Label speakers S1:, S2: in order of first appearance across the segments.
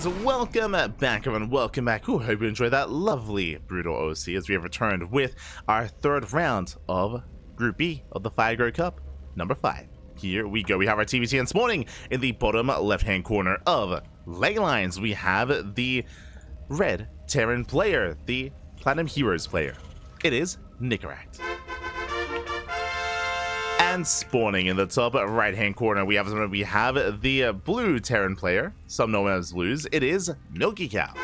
S1: welcome back everyone, welcome back. Ooh, hope you enjoyed that lovely Brutal OC as we have returned with our third round of Group B of the Fire Grow Cup, number 5. Here we go, we have our TvT and this morning in the bottom left-hand corner of Ley Lines. We have the red Terran player, the Platinum Heroes player. It is Nicoract. And spawning in the top right-hand corner, we have the blue Terran player, some know him as blues. It is MilkiCow.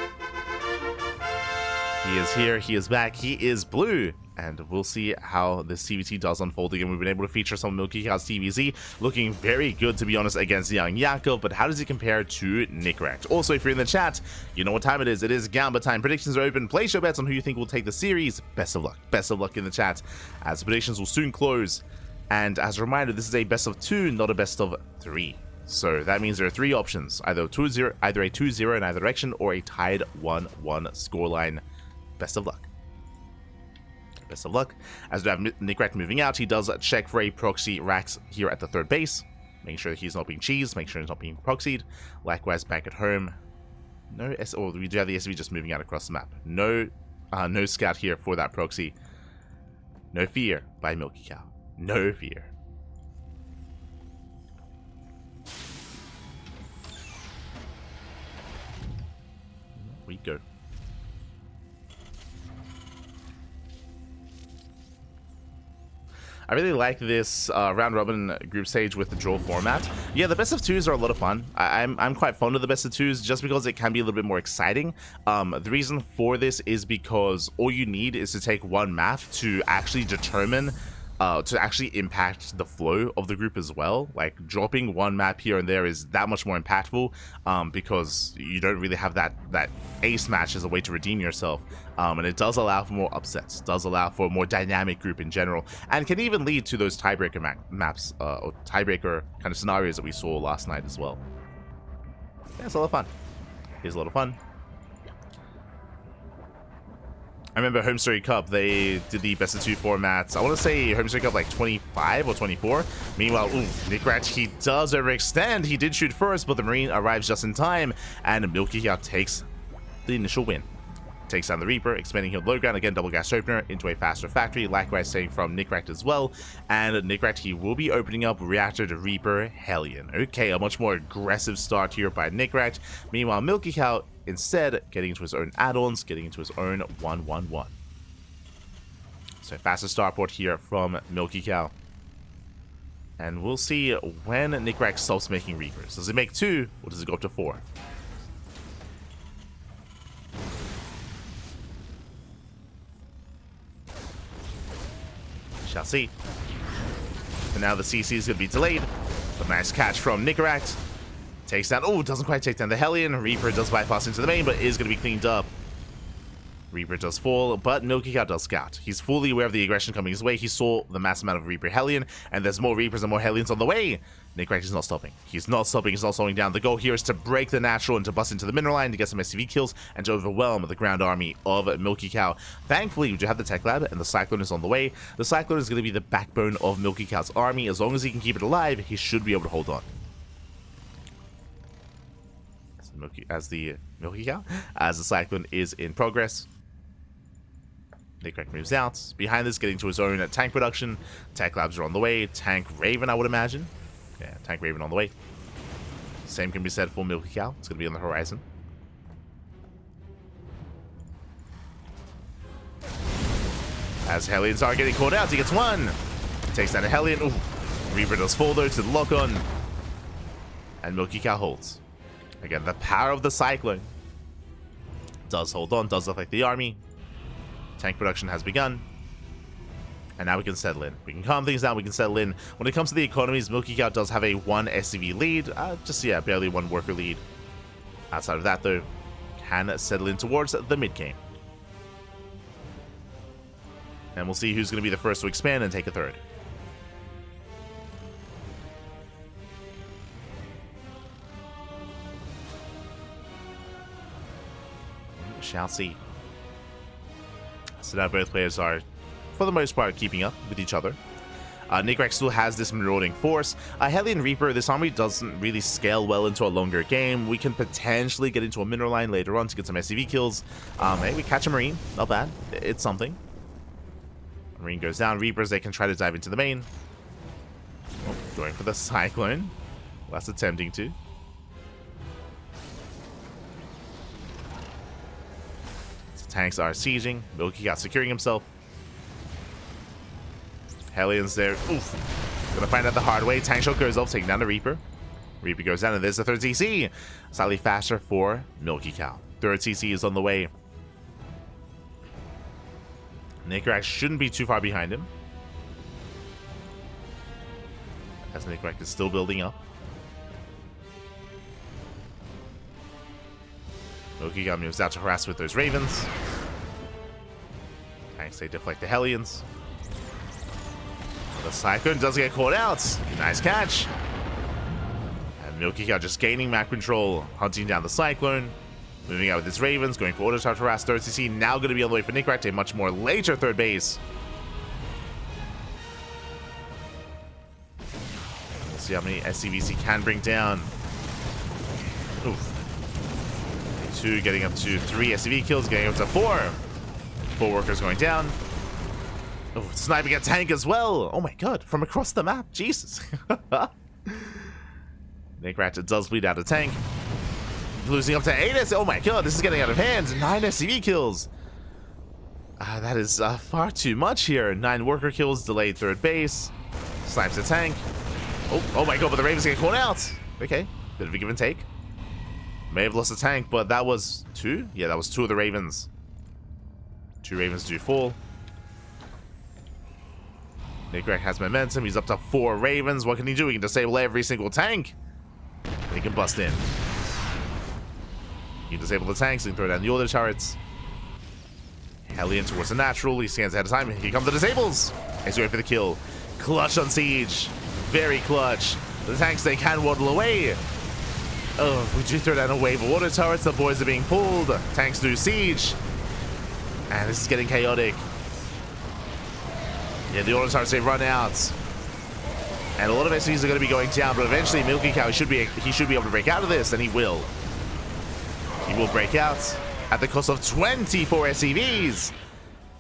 S1: He is here, he is back, he is blue. And we'll see how this TvT does unfold again. We've been able to feature some of MilkiCow's TvZ, looking very good to be honest against Young Yakov, but how does he compare to Nicoract? Also, if you're in the chat, you know what time it is Gamba time. Predictions are open. Place your bets on who you think will take the series. Best of luck in the chat, as predictions will soon close. And as a reminder, this is a best of 2, not a best of 3. So that means there are 3 options, either a 2-0 in either direction, or a tied 1-1 scoreline. Best of luck. Best of luck. As we have Nicoract moving out, he does check for a proxy Rax here at the third base, making sure that he's not being cheesed, making sure he's not being proxied. Likewise, back at home, we do have the SV just moving out across the map. No scout here for that proxy. No fear by MilkiCow. No fear. We go. I really like this round robin group stage with the draw format. Yeah, the best of 2s are a lot of fun. I'm quite fond of the best of 2s just because it can be a little bit more exciting. The reason for this is because all you need is to take one map to actually determine to actually impact the flow of the group as well. Like, dropping one map here and there is that much more impactful because you don't really have that ace match as a way to redeem yourself. And it does allow for more upsets, does allow for a more dynamic group in general, and can even lead to those tiebreaker maps or tiebreaker kind of scenarios that we saw last night as well. Yeah, it's a lot of fun. It's a lot of fun. I remember Home Story Cup, they did the best of 2 formats. I want to say Home Story Cup like 25 or 24. Meanwhile, Nicoract, he does overextend. He did shoot first, but the Marine arrives just in time, and MilkiCow takes the initial win. Takes down the Reaper, expanding healed low ground, again double gas opener into a faster factory, likewise saying from Nicoract as well. And Nicoract, he will be opening up reactor to Reaper Hellion. Okay, a much more aggressive start here by Nicoract. Meanwhile, MilkiCow instead getting into his own add-ons, getting into his own 1-1-1. So faster starport here from MilkiCow. And we'll see when Nicoract stops making Reapers. Does it make 2 or does it go up to 4? Shall see. And now the CC is going to be delayed. A nice catch from Nicoract. Takes down, doesn't quite take down the Hellion. Reaper does bypass into the main, but is going to be cleaned up. Reaper does fall, but MilkiCow does scout. He's fully aware of the aggression coming his way. He saw the mass amount of Reaper Hellion, and there's more Reapers and more Hellions on the way. Nicoract is not stopping. He's not stopping. He's not slowing down. The goal here is to break the natural and to bust into the mineral line to get some SCV kills and to overwhelm the ground army of MilkiCow. Thankfully, we do have the Tech Lab, and the Cyclone is on the way. The Cyclone is going to be the backbone of MilkiCow's army. As long as he can keep it alive, he should be able to hold on. As the Cyclone is in progress. Nicoract moves out. Behind this, getting to his own tank production. Tech Labs are on the way. Tank Raven, I would imagine. Yeah, Tank Raven on the way. Same can be said for MilkiCow. It's going to be on the horizon. As Hellions are getting caught out, he gets one. Takes down a Hellion. Ooh. Reaper does fall though to the lock-on. And MilkiCow holds. Again, the power of the Cyclone. Does hold on, does look like the army. Tank production has begun. And now we can settle in. We can calm things down, we can settle in. When it comes to the economies, MilkiCow does have a 1 SCV lead. Barely 1 worker lead. Outside of that, though, can settle in towards the mid-game. And we'll see who's going to be the first to expand and take a third. We shall see. So now both players are, for the most part, keeping up with each other. Nicoract still has this marauding force. Hellion Reaper, this army doesn't really scale well into a longer game. We can potentially get into a mineral line later on to get some SCV kills. Hey, we catch a Marine. Not bad. It's something. Marine goes down. Reapers, they can try to dive into the main. Oh, going for the Cyclone. Well, that's attempting to. So tanks are sieging. MilkiCow securing himself. Hellion's there. Oof. Gonna find out the hard way. Tank shot goes off, taking down the Reaper. Reaper goes down, and there's the third CC. Slightly faster for MilkiCow. Third CC is on the way. Nicoract shouldn't be too far behind him, as Nicoract is still building up. MilkiCow moves out to harass with those Ravens. Tanks, they deflect the Hellions. The Cyclone does get caught out. Nice catch. And MilkiCow just gaining map control, hunting down the Cyclone. Moving out with his Ravens, going for auto charge harass. Third CC now going to be on the way for Nicoract, a much more later third base. We'll see how many SCVs can bring down. Oof. 2 getting up to 3 SCV kills, getting up to 4. 4 workers going down. Oh, sniping a tank as well. Oh my god, from across the map. Jesus. Nicoract does bleed out a tank. Losing up to 8 SCV. Oh my god, this is getting out of hand. 9 SCV kills. That is far too much here. 9 worker kills, delayed third base. Snipes a tank. Oh my god, but the Ravens get caught out. Okay, bit of a give and take. May have lost a tank, but that was 2? Yeah, that was 2 of the Ravens. 2 Ravens do fall. Nicoract has momentum. He's up to 4 Ravens. What can he do? He can disable every single tank. He can bust in. He can disable the tanks. He can throw down the auto turrets. Hellion towards the natural. He scans ahead of time. Here come the disables. He's going for the kill. Clutch on siege. Very clutch. The tanks, they can waddle away. Oh, we do throw down a wave of auto turrets. The boys are being pulled. Tanks do siege. And this is getting chaotic. Yeah, the auto turrets, they run out. And a lot of SCVs are going to be going down, but eventually MilkiCow should be able to break out of this, and he will. He will break out at the cost of 24 SCVs.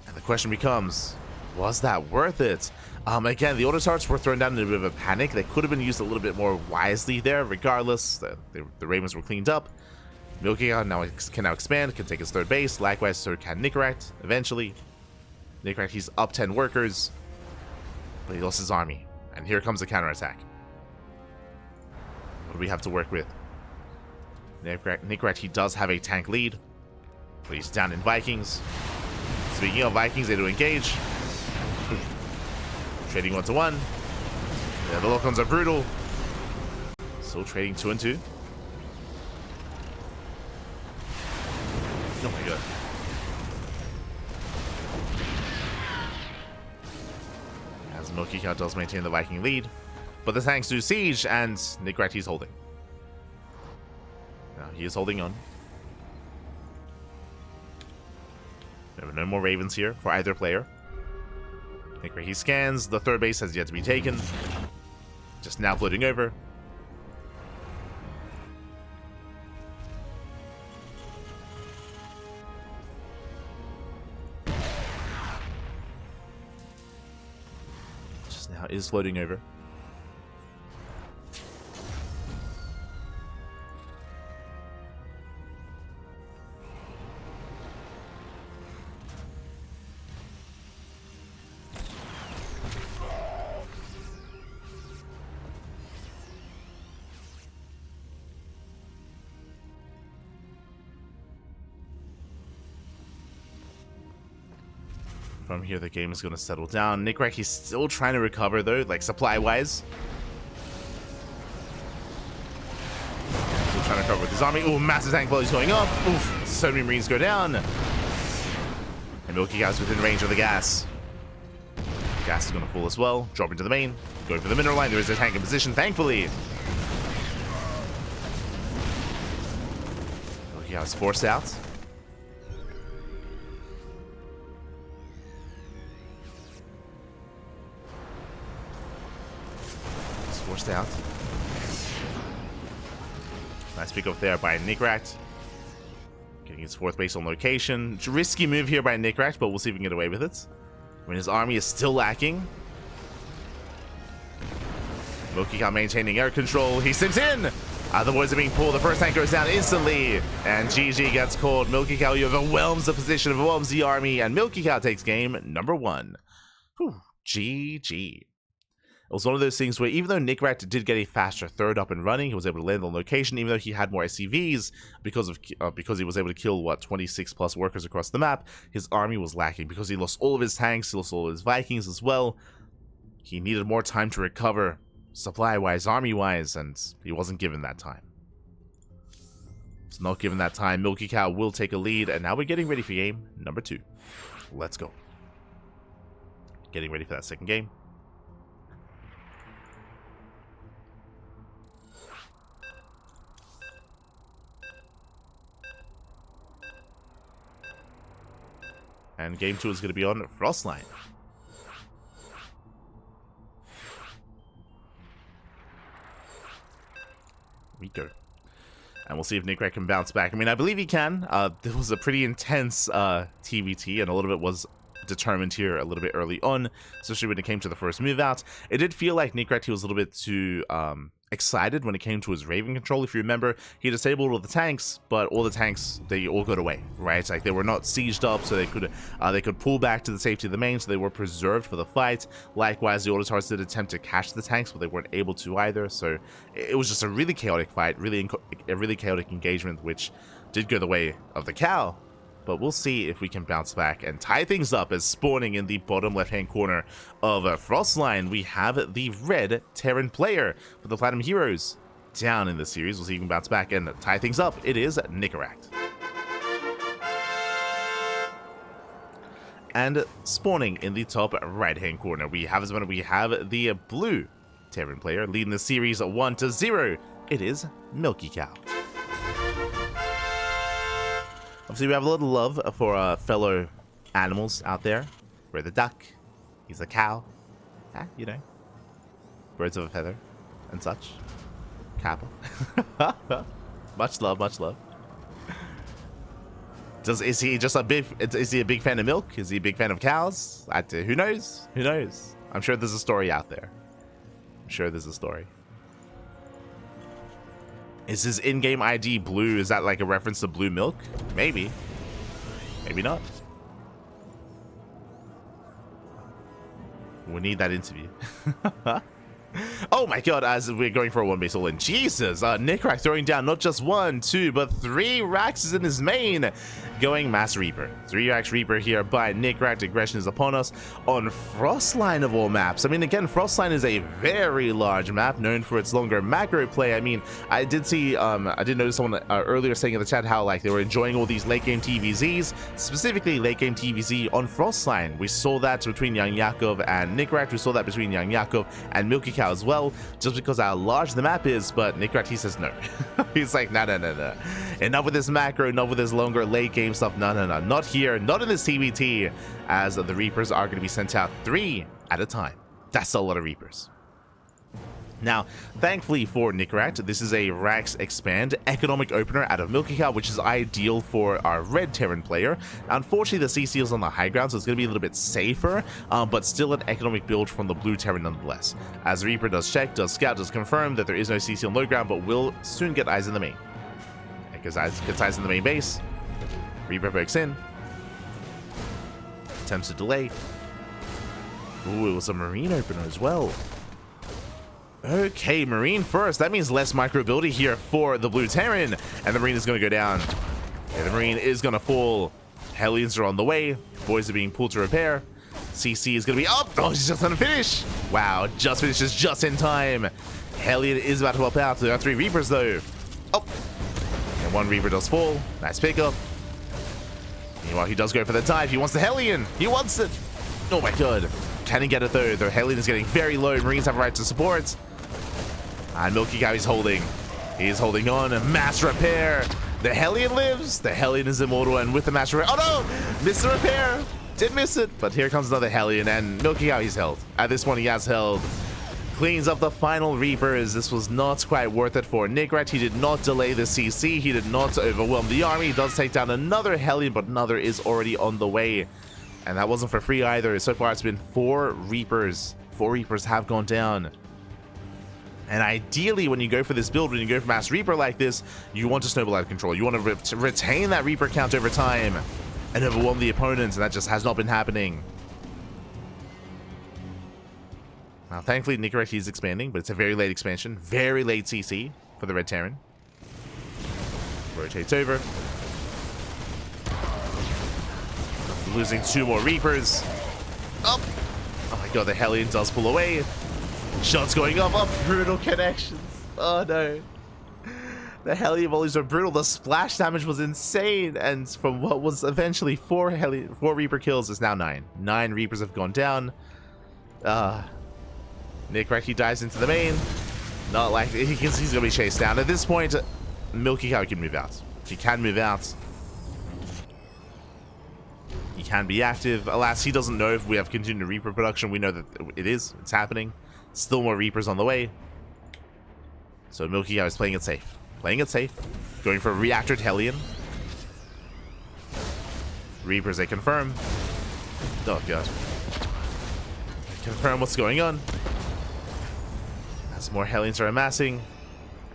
S1: And the question becomes, was that worth it? Again, the auto turrets were thrown down in a bit of a panic. They could have been used a little bit more wisely there. Regardless, the Ravens were cleaned up. MilkiCow can now expand, can take his third base. Likewise, so can Nicoract eventually. Nicoract, he's up 10 workers, but he lost his army. And here comes the counterattack. What do we have to work with? Nicoract, he does have a tank lead, but he's down in Vikings. Speaking of Vikings, they do engage. Trading 1-to-1. Yeah, the lock-ons are brutal. Still trading 2 and 2. Oh my god. As MilkiCow does maintain the Viking lead, but the tanks do siege, and Nicoract, he's holding. Now he is holding on. There are no more Ravens here for either player. Nicoract, he scans. The third base has yet to be taken. Just now floating over. Just now is floating over. From here, the game is going to settle down. Nicoract, he's still trying to recover, though, like supply-wise. Still trying to recover with his army. Ooh, massive tank volley's going up. Oof, so many Marines go down. And MilkiCow's within range of the gas. Gas is going to fall as well. Drop into the main. Going for the mineral line. There is a tank in position, thankfully. MilkiCow is forced out. forced out. Nice pick up there by Nicoract. Getting his 4th base on location. It's a risky move here by Nicoract, but we'll see if we can get away with it. When his army is still lacking. MilkiCow maintaining air control. He sims in! The boys are being pulled. The first tank goes down instantly. And GG gets called. MilkiCow overwhelms the position, overwhelms the army. And MilkiCow takes game number 1. Whew, GG. It was one of those things where even though Nicoract did get a faster 3rd up and running, he was able to land on location, even though he had more SCVs because he was able to kill, what, 26 plus workers across the map, his army was lacking because he lost all of his tanks, he lost all of his Vikings as well. He needed more time to recover, supply-wise, army-wise, and he wasn't given that time. It's not given that time. MilkiCow will take a lead, and now we're getting ready for game number 2. Let's go. Getting ready for that second game. And game 2 is going to be on Frostline. We go. And we'll see if Nicoract can bounce back. I mean, I believe he can. There was a pretty intense TvT, and a little bit was determined here a little bit early on, especially when it came to the first move out. It did feel like Nicoract, he was a little bit too excited when it came to his Raven control. If you remember, he disabled all the tanks, but all the tanks, they all got away, right? Like, they were not sieged up, so they could pull back to the safety of the main, so they were preserved for the fight. Likewise, the Autotars did attempt to catch the tanks, but they weren't able to either, so it was just a really chaotic fight, a really chaotic engagement, which did go the way of the cow. But we'll see if we can bounce back and tie things up, as spawning in the bottom left-hand corner of Frostline, we have the red Terran player for the Platinum Heroes down in the series. We'll see if we can bounce back and tie things up. It is Nicoract. And spawning in the top right-hand corner, we have the blue Terran player leading the series 1-0. It is MilkiCow. Obviously, we have a little love for fellow animals out there. We're the duck. He's the cow. You know. Birds of a feather and such. Kappa. Much love, much love. Is he a big fan of milk? Is he a big fan of cows? Who knows? Who knows? I'm sure there's a story out there. I'm sure there's a story. Is his in-game ID blue? Is that like a reference to blue milk? Maybe. Maybe not. We need that interview. Oh my god, as we're going for a 1-base all-in. Jesus, Nicoract throwing down not just 1, 2, but 3 Raxes in his main. Going Mass Reaper. 3 Rax Reaper here by Nicoract. Aggression is upon us on Frostline of all maps. I mean, again, Frostline is a very large map, known for its longer macro play. I mean, I did see, I did notice someone earlier saying in the chat how, like, they were enjoying all these late-game TVZs, specifically late-game TVZ on Frostline. We saw that between Young Yakov and Nicoract. We saw that between Young Yakov and MilkiCow as well, just because how large the map is. But Nicoract, he says no. He's like, no. Enough with this macro, enough with this longer late game stuff. No. Not here, not in this TvT, as the Reapers are going to be sent out 3 at a time. That's a lot of Reapers. Now, thankfully for Nicoract, this is a Rax Expand economic opener out of MilkiCow, which is ideal for our red Terran player. Unfortunately, the CC is on the high ground, so it's going to be a little bit safer, but still an economic build from the blue Terran nonetheless. As Reaper does check, does scout, does confirm that there is no CC on low ground, but will soon get eyes in the main. Because gets eyes in the main base. Reaper breaks in. Attempts to delay. Ooh, it was a Marine opener as well. Okay, Marine first. That means less micro ability here for the blue Terran. And the Marine is going to go down. Yeah, the Marine is going to fall. Hellions are on the way. Boys are being pulled to repair. CC is going to be up. Oh, she's just going to finish. Wow, just finishes just in time. Hellion is about to help out. There are 3 Reapers, though. Oh. And 1 Reaper does fall. Nice pickup. Meanwhile, he does go for the dive. He wants the Hellion. He wants it. Oh, my God. Can he get it, though? The Hellion is getting very low. Marines have a right to support. And MilkiCow is holding. He is holding on. Mass repair. The Hellion lives. The Hellion is immortal. And with the mass repair. Oh, no! Missed the repair. Did miss it. But here comes another Hellion. And MilkiCow, he's held. At this one, he has held cleans up the final Reapers. This was not quite worth it for Nicoract. He did not delay the CC. He did not overwhelm the army. He does take down another Hellion, but another is already on the way. And that wasn't for free either. So far, it's been 4 Reapers. 4 Reapers have gone down. And ideally, when you go for this build, when you go for Mass Reaper like this, you want to snowball out of control. You want to retain that Reaper count over time and overwhelm the opponents, and that just has not been happening. Now, thankfully, Nicoract is expanding, but it's a very late expansion. Very late CC for the Red Terran. Rotates over. Losing 2 more Reapers. Up. Oh my god, the Hellion does pull away. Shots going up. Oh, brutal connections. Oh no. The Hellion volleys are brutal. The splash damage was insane. And from what was eventually 4 Reaper kills, is now 9. 9 Reapers have gone down. Nicoract, he dives into the main. Not like he's gonna be chased down. At this point, MilkiCow can move out. He can move out. He can be active. Alas, he doesn't know if we have continued Reaper production. We know that it is. It's happening. Still more Reapers on the way. So MilkiCow is playing it safe. Playing it safe. Going for a reactored Hellion. Reapers, they confirm. Oh god. Confirm what's going on. As more Hellions are amassing.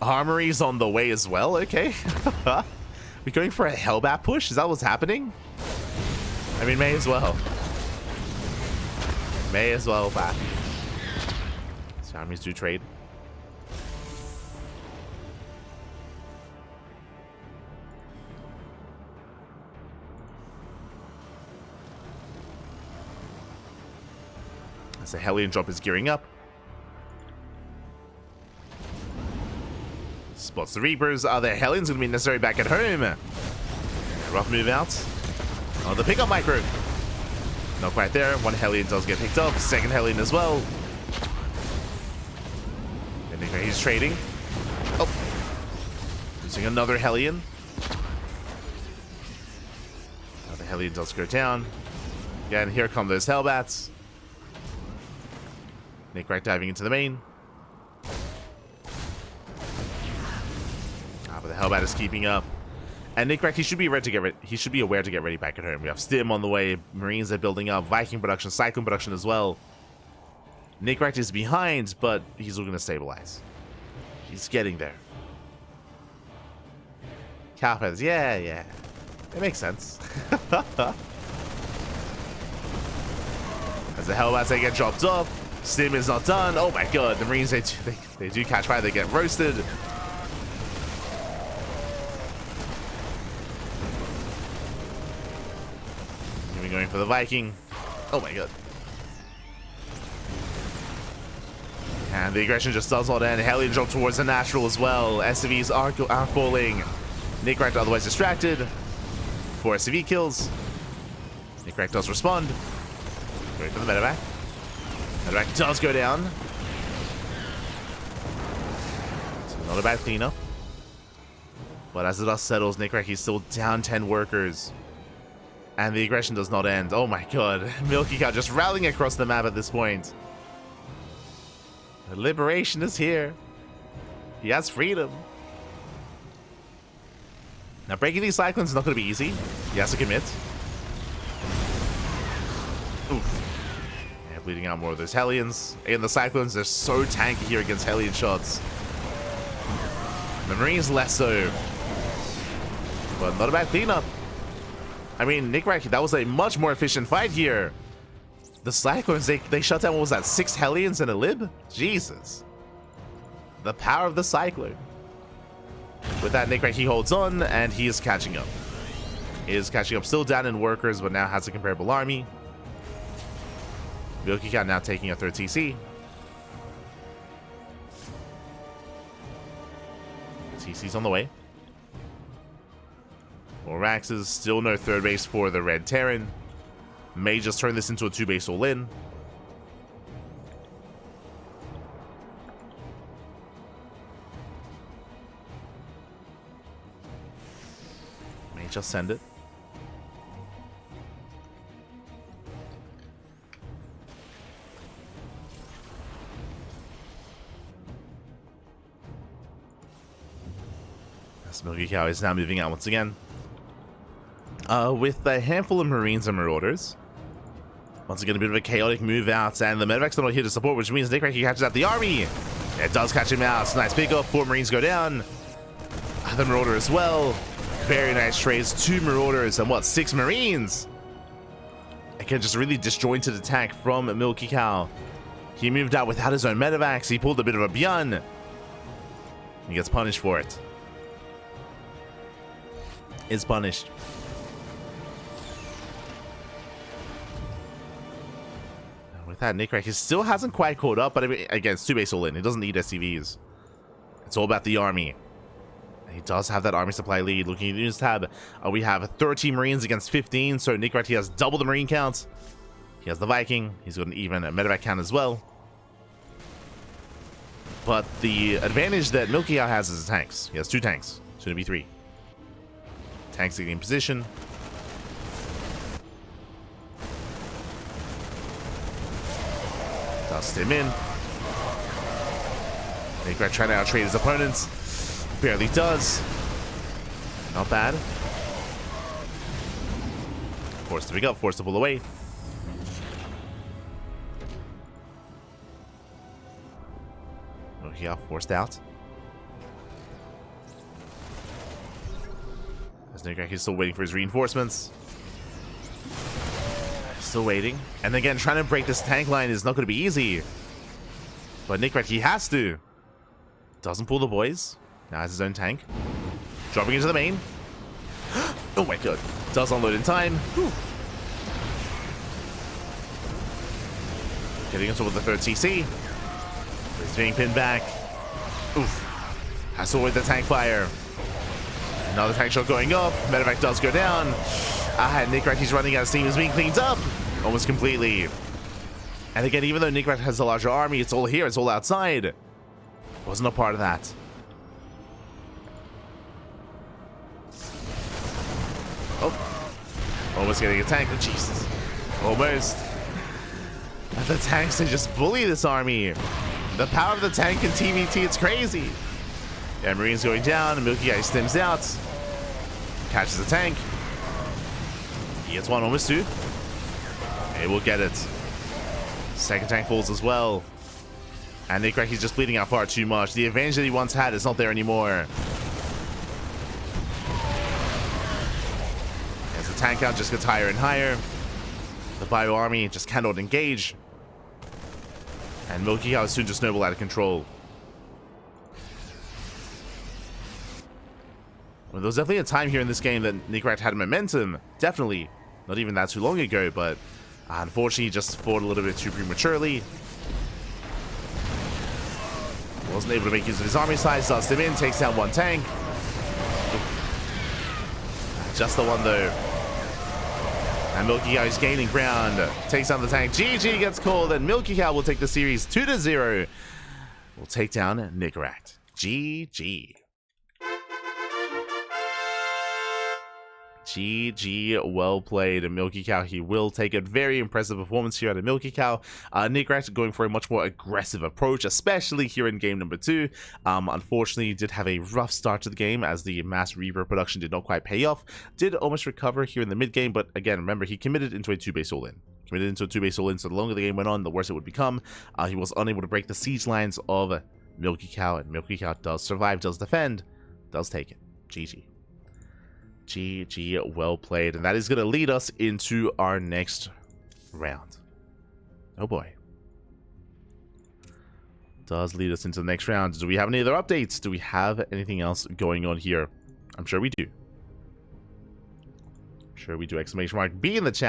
S1: Armory's on the way as well, okay. We going for a Hellbat push? Is that what's happening? I mean, may as well. May as well back. So armies do trade. As the Hellion drop is gearing up. Spots the Reapers. Are the Hellions going to be necessary back at home? Rough move out. Oh, the pickup micro. Not quite there. 1 Hellion does get picked up. 2nd Hellion as well. And he's trading. Oh. Losing another Hellion. Another Hellion does go down. Again, here come those Hellbats. Nicoract diving into the main. But the Hellbat is keeping up. And Nicoract, he should be ready to get ready. He should be aware to get ready back at home. We have Stim on the way. Marines are building up. Viking production, Cyclone production as well. Nicoract is behind, but he's looking to stabilize. He's getting there. Cowheads, yeah. It makes sense. As the Hellbats, they get dropped off. Stim is not done. Oh my god, the Marines, they do catch fire. They get roasted. Going for the Viking. Oh my god. And the aggression just does not end. Hellion jump towards the natural as well. SCVs are falling. Nicoract otherwise distracted. 4 SCV kills. Nicoract does respond. Going for the medevac. Medevac does go down. So not a bad cleanup. But as the dust settles, Nicoract is still down 10 workers. And the aggression does not end. Oh my god. MilkiCow just rallying across the map at this point. The liberation is here. He has freedom. Now breaking these Cyclones is not going to be easy. He has to commit. Oof. Yeah, bleeding out more of those Hellions. Again, the Cyclones, they're so tanky here against Hellion shots. The Marines less so. But not a bad cleanup. I mean, Nicoract, that was a much more efficient fight here. The Cyclones, they shut down, what was that, 6 Hellions and a Lib? Jesus. The power of the Cyclone. With that, Nicoract, he holds on, and he is catching up. He is catching up, still down in workers, but now has a comparable army. MilkiCow now taking a 3rd TC. TC's on the way. More Raxes, still no 3rd base for the Red Terran. May just turn this into a 2-base all-in. May just send it. MilkiCow is now moving out once again. With a handful of Marines and Marauders. Once again, a bit of a chaotic move out, and the Medevac's not here to support, which means Nicoract catches out the army. It does catch him out. Nice pickup. 4 Marines go down. The Marauder as well. Very nice trades. 2 Marauders and what? 6 Marines. Again, just a really disjointed attack from MilkiCow. He moved out without his own Medevacs. He pulled a bit of a Bjorn. He gets punished for it. Is punished. With that, Nicoract, he still hasn't quite caught up, but again, it's 2 base all in. He doesn't need SCVs. It's all about the army. He does have that army supply lead. Looking at the news tab, we have 13 Marines against 15, so Nicoract, he has double the Marine count. He has the Viking. He's got an even Medevac count as well. But the advantage that MilkiCow has is the tanks. He has 2 tanks, soon to be 3. Tanks in position. Dust him in. Nicoract trying to outtrade his opponents. Barely does. Not bad. Forced to pick up, forced to pull away. MilkiCow forced out. As Nicoract is still waiting for his reinforcements. Still waiting. And again, trying to break this tank line is not going to be easy. But Nicoract, he has to. Doesn't pull the boys. Now has his own tank. Dropping into the main. Oh my god. Does unload in time. Whew. Getting into with the 3rd CC. He's being pinned back. Oof. Has to avoid the tank fire. Another tank shot going off. Medevac does go down. And Nicoract, he's running out of steam. Is being cleaned up almost completely. And again, even though Nicoract has a larger army, it's all here. It's all outside. Wasn't a part of that. Oh. Almost getting a tank. Oh, Jesus. Almost. And the tanks, they just bully this army. The power of the tank in TvT, it's crazy. Yeah, Marines going down. MilkiCow stims out. Catches the tank. He gets 1, almost 2. He will get it. 2nd tank falls as well. And Nicoract, he's just bleeding out far too much. The advantage that he once had is not there anymore. As the tank count just gets higher and higher. The bio army just cannot engage. And MilkiCow is soon to snowball out of control. Well, there was definitely a time here in this game that Nicoract had momentum. Definitely. Not even that too long ago, but unfortunately, he just fought a little bit too prematurely. Wasn't able to make use of his army size. Dusts him in, takes down 1 tank. Just the one, though. And MilkiCow is gaining ground. Takes down the tank. GG gets called, and MilkiCow will take the series 2-0. We'll take down Nicoract. GG. GG, well played. MilkiCow, he will take a very impressive performance here at MilkiCow. Nicoract going for a much more aggressive approach, especially here in game number 2. Unfortunately, he did have a rough start to the game as the mass reaver production did not quite pay off. Did almost recover here in the mid game, but again, remember, he committed into a 2-base all-in. Committed into a 2-base all-in, so the longer the game went on, the worse it would become. He was unable to break the siege lines of MilkiCow, and MilkiCow does survive, does defend, does take it. GG. GG, well played. And that is going to lead us into our next round. Oh boy. Does lead us into the next round. Do we have any other updates? Do we have anything else going on here? I'm sure we do. I'm sure we do. Exclamation mark B in the chat.